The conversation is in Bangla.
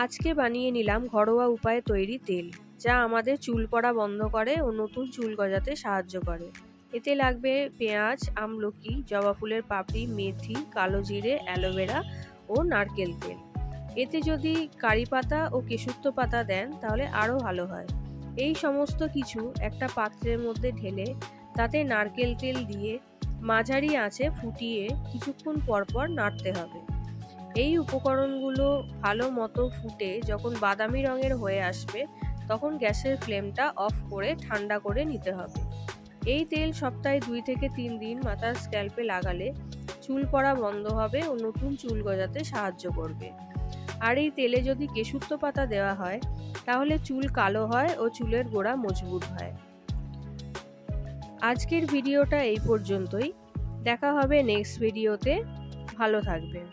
আজকে বানিয়ে নিলাম ঘরোয়া উপায়ে তৈরি তেল, যা আমাদের চুল পড়া বন্ধ করে ও নতুন চুল গজাতে সাহায্য করে। এতে লাগবে পেঁয়াজ, আমলকি, জবা ফুলের পাপড়ি, মেথি, কালো জিরে, অ্যালোভেরা ও নারকেল তেল। এতে যদি কারি পাতা ও কেশুত্ত পাতা দেন তাহলে আরও ভালো হয়। এই সমস্ত কিছু একটা পাত্রের মধ্যে ঢেলে তাতে নারকেল তেল দিয়ে মাঝারি আঁচে ফুটিয়ে কিছুক্ষণ পরপর নাড়তে হবে। এই উপকরণগুলো ভালো মতো ফুটে যখন বাদামি রঙের হয়ে আসবে তখন গ্যাসের ফ্লেমটা অফ করে ঠান্ডা করে নিতে হবে। এই তেল সপ্তাহে 2 থেকে 3 দিন মাথার স্ক্যাল্পে লাগালে চুল পড়া বন্ধ হবে ও নতুন চুল গজাতে সাহায্য করবে। আর এই তেলে যদি কেশুত্ত পাতা দেওয়া হয় তাহলে চুল কালো হয় ও চুলের গোড়া মজবুত হয়। আজকের ভিডিওটা এই পর্যন্তই। দেখা হবে নেক্সট ভিডিওতে। ভালো থাকবেন।